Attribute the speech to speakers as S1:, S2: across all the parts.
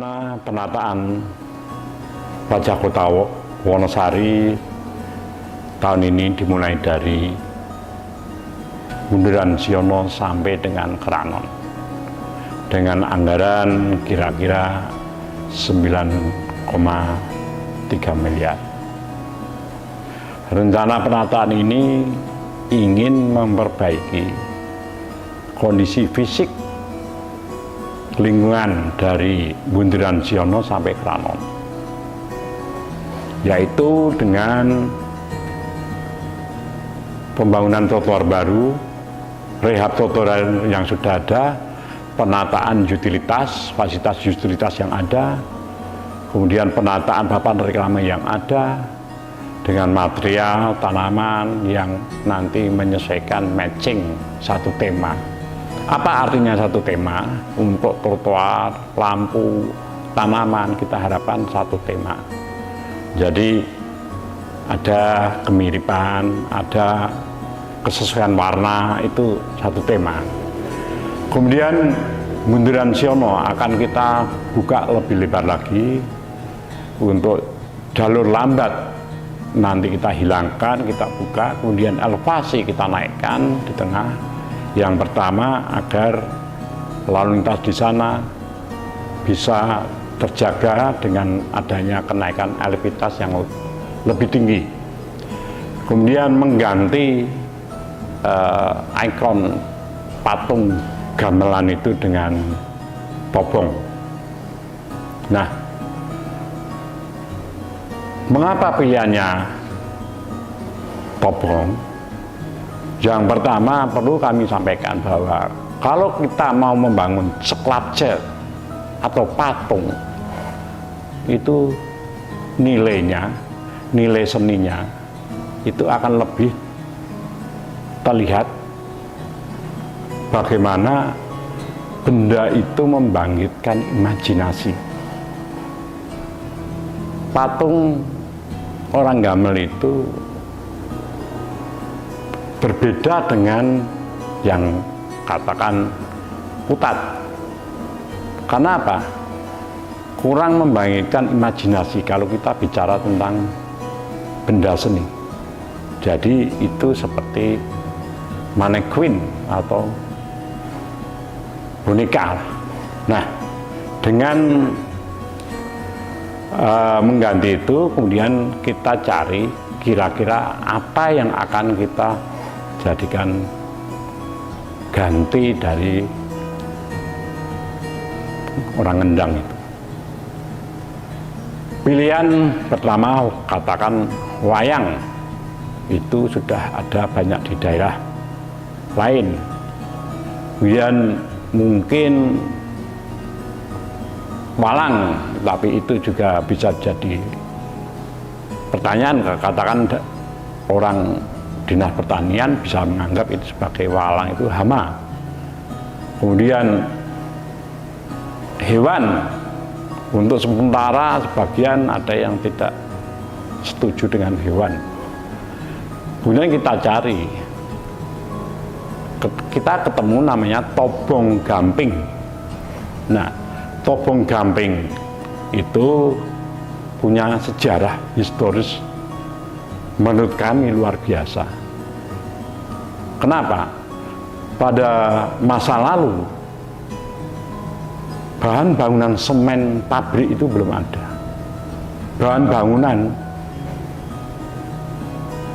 S1: Rencana penataan wajah kota Wonosari tahun ini dimulai dari Bundaran Siono sampai dengan Kranon dengan anggaran kira-kira 9,3 miliar. Rencana penataan ini ingin memperbaiki kondisi fisik lingkungan dari Bundaran Siono sampai Kranon, yaitu dengan pembangunan trotoar baru, rehab trotoar yang sudah ada, penataan utilitas, fasilitas utilitas yang ada, kemudian penataan papan reklame yang ada, dengan material tanaman yang nanti menyesuaikan matching satu tema. Apa artinya satu tema? Untuk trotoar, lampu, tanaman kita harapkan satu tema. Jadi ada kemiripan, ada kesesuaian warna, itu satu tema. Kemudian Bundaran Siono akan kita buka lebih lebar lagi untuk jalur lambat. Nanti kita hilangkan, kita buka, kemudian elevasi kita naikkan di tengah. Yang pertama agar lalu lintas di sana bisa terjaga dengan adanya kenaikan elevatoritas yang lebih tinggi. Kemudian mengganti ikon patung gamelan itu dengan topong. Nah, mengapa pilihannya topong? Yang pertama perlu kami sampaikan bahwa kalau kita mau membangun skulptur atau patung, itu nilainya, nilai seninya itu akan lebih terlihat bagaimana benda itu membangkitkan imajinasi. Patung orang Gamel itu berbeda dengan yang katakan putat. Karena apa? Kurang membangkitkan imajinasi kalau kita bicara tentang benda seni. Jadi itu seperti mannequin atau boneka. Nah, dengan mengganti itu, kemudian kita cari kira-kira apa yang akan kita jadikan ganti dari orang Ngendang itu. Pilihan pertama katakan wayang, itu sudah ada banyak di daerah lain. Kemudian mungkin walang, tapi itu juga bisa jadi pertanyaan. Katakan orang Dinas Pertanian bisa menganggap itu sebagai walang itu hama. Kemudian hewan, untuk sementara sebagian ada yang tidak setuju dengan hewan. Kemudian kita cari, kita ketemu namanya topong gamping. Nah, topong gamping itu punya sejarah historis menurut kami luar biasa. Kenapa? Pada masa lalu bahan bangunan semen pabrik itu belum ada. Bahan bangunan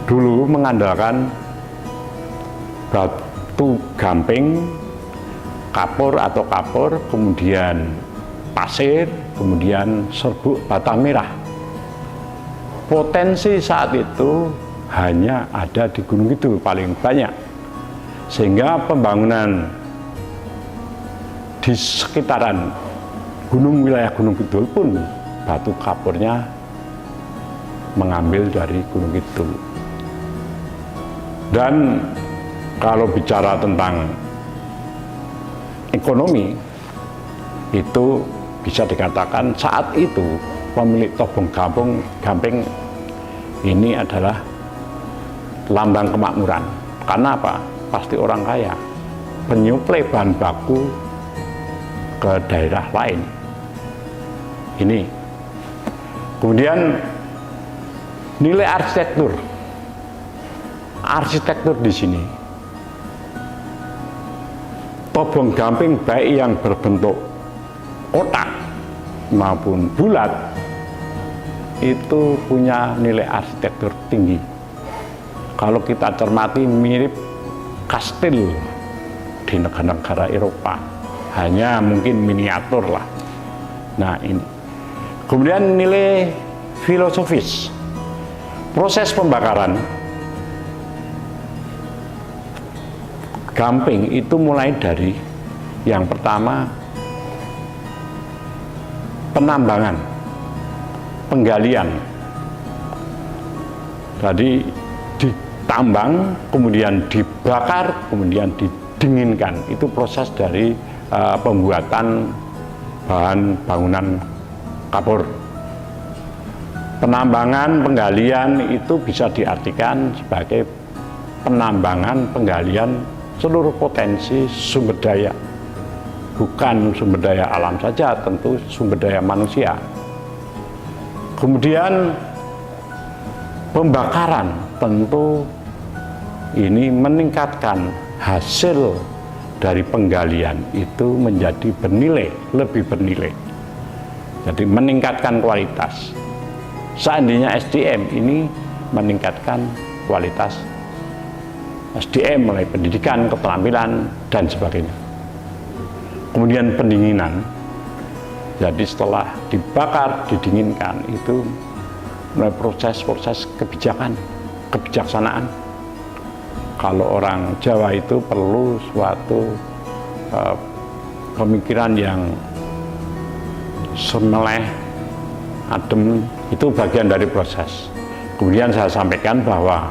S1: dulu mengandalkan batu gamping, kapur atau kapur, kemudian pasir, kemudian serbuk bata merah. Potensi saat itu hanya ada di Gunung Kidul paling banyak, sehingga pembangunan di sekitaran wilayah Gunung Kidul pun batu kapurnya mengambil dari Gunung Kidul. Dan kalau bicara tentang ekonomi, itu bisa dikatakan saat itu pemilik topong gamping ini adalah lambang kemakmuran. Karena apa? Pasti orang kaya, penyuplai bahan baku ke daerah lain. Ini. Kemudian nilai arsitektur. Arsitektur di sini. Tobong gamping baik yang berbentuk kotak maupun bulat itu punya nilai arsitektur tinggi. Kalau kita cermati mirip kastil di negara-negara Eropa, hanya mungkin miniatur lah. Nah ini. Kemudian nilai filosofis. Proses pembakaran gamping itu mulai dari yang pertama penambangan, penggalian. Jadi ditambang, kemudian dibakar, kemudian didinginkan. Itu proses dari pembuatan bahan bangunan kapur. Penambangan, penggalian itu bisa diartikan sebagai penambangan, penggalian seluruh potensi sumber daya, bukan sumber daya alam saja, tentu sumber daya manusia. Kemudian pembakaran, tentu ini meningkatkan hasil dari penggalian itu menjadi bernilai, lebih bernilai. Jadi meningkatkan kualitas. Seandainya SDM ini meningkatkan kualitas SDM, mulai pendidikan, keterampilan, dan sebagainya. Kemudian pendinginan, jadi setelah dibakar, didinginkan, itu mulai proses-proses kebijakan, kebijaksanaan. Kalau orang Jawa itu perlu suatu pemikiran yang semeleh, adem, itu bagian dari proses. Kemudian saya sampaikan bahwa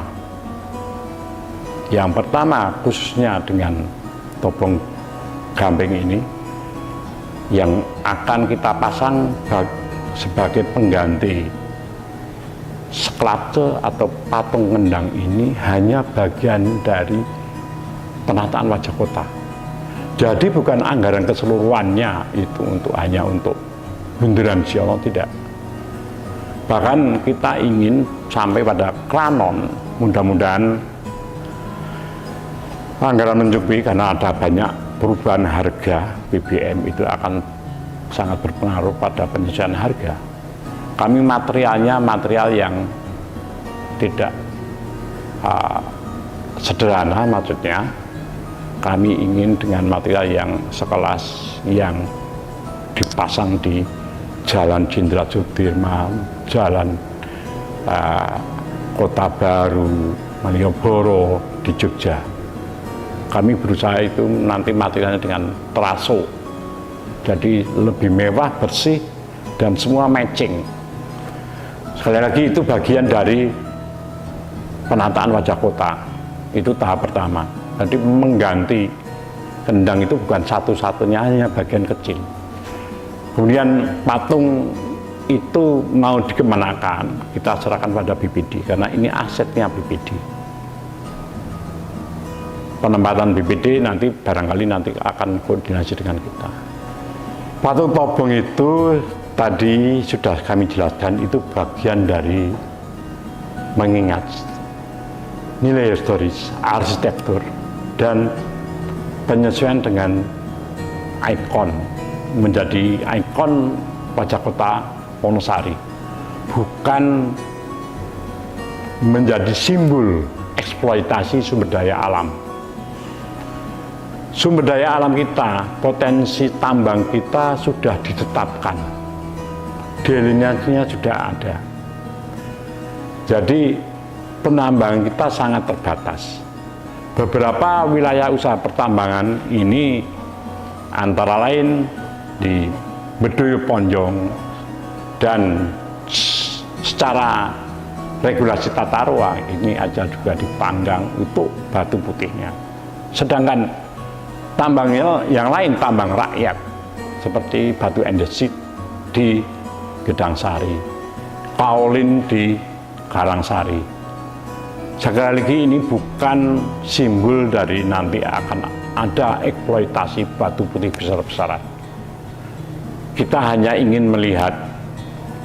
S1: yang pertama, khususnya dengan tobong gamping ini, yang akan kita pasang sebagai pengganti skulptur atau patung ngendang ini hanya bagian dari penataan wajah kota. Jadi bukan anggaran keseluruhannya itu hanya untuk bundaran Siono, tidak. Bahkan kita ingin sampai pada Kranon, mudah-mudahan anggaran mencukupi, karena ada banyak perubahan harga BBM itu akan sangat berpengaruh pada penyesuaian harga. Kami materialnya material yang tidak sederhana, maksudnya kami ingin dengan material yang sekelas yang dipasang di Jalan Jenderal Sudirman, Jalan Kota Baru, Malioboro di Jogja. Kami berusaha itu nanti materialnya dengan teraso, jadi lebih mewah, bersih, dan semua matching. Sekali lagi itu bagian dari penataan wajah kota, itu tahap pertama. Jadi mengganti kendang itu bukan satu-satunya, hanya bagian kecil. Kemudian patung itu mau dikemanakan, kita serahkan pada BPD, karena ini asetnya BPD. Penempatan BPD nanti barangkali nanti akan koordinasi dengan kita. Patung tobong itu tadi sudah kami jelaskan, itu bagian dari mengingat nilai historis, arsitektur, dan penyesuaian dengan ikon, menjadi ikon wajah kota Wonosari, bukan menjadi simbol eksploitasi sumber daya alam. Sumber daya alam kita, potensi tambang kita sudah ditetapkan, delineasinya sudah ada. Jadi penambangan kita sangat terbatas. Beberapa wilayah usaha pertambangan ini antara lain di Bedoyo Ponjong, dan secara regulasi tata ruang ini aja juga dipandang untuk batu putihnya. Sedangkan tambang yang lain, tambang rakyat seperti batu andesit di Gedangsari, kaolin di Karangsari. Sekali lagi ini bukan simbol dari nanti akan ada eksploitasi batu putih besar-besaran. Kita hanya ingin melihat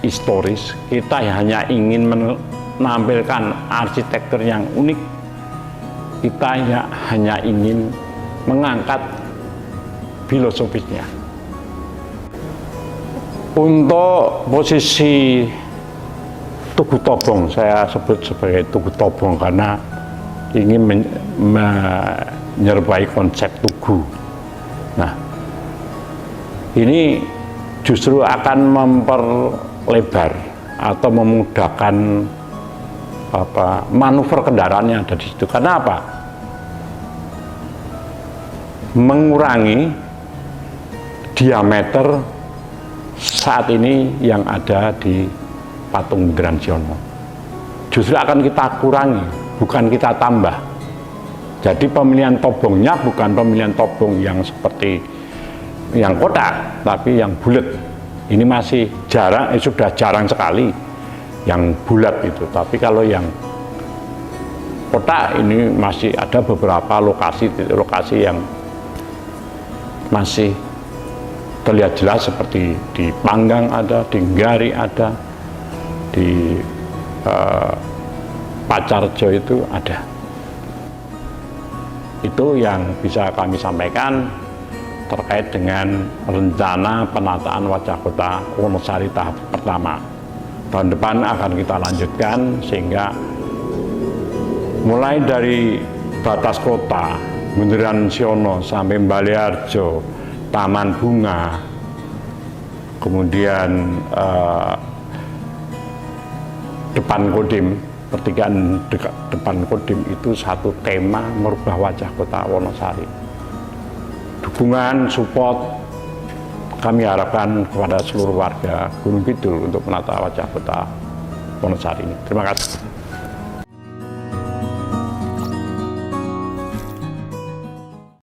S1: historis, kita hanya ingin menampilkan arsitektur yang unik, kita hanya ingin mengangkat filosofisnya. Untuk posisi Tugu Tobong, saya sebut sebagai Tugu Tobong karena ingin menyerupai konsep tugu. Nah, ini justru akan memperlebar atau memudahkan manuver kendaraan yang ada di situ. Karena apa? Mengurangi diameter saat ini yang ada di patung Bundaran Siono. Justru akan kita kurangi, bukan kita tambah. Jadi pemilihan tobongnya bukan pemilihan tobong yang seperti yang kotak, tapi yang bulat. Ini masih jarang, sudah jarang sekali yang bulat itu. Tapi kalau yang kotak ini masih ada beberapa lokasi yang masih terlihat jelas, seperti di Panggang ada, di Nggari ada, di Pacarjo itu ada. Itu yang bisa kami sampaikan terkait dengan rencana penataan wajah kota Wonosari tahap pertama. Tahun depan akan kita lanjutkan, sehingga mulai dari batas kota, Bundaran Siono sampai Balearjo, Taman Bunga, kemudian depan Kodim, pertigaan depan Kodim itu satu tema merubah wajah kota Wonosari. Dukungan, support kami harapkan kepada seluruh warga Gunung Kidul untuk menata wajah kota Wonosari ini. Terima kasih.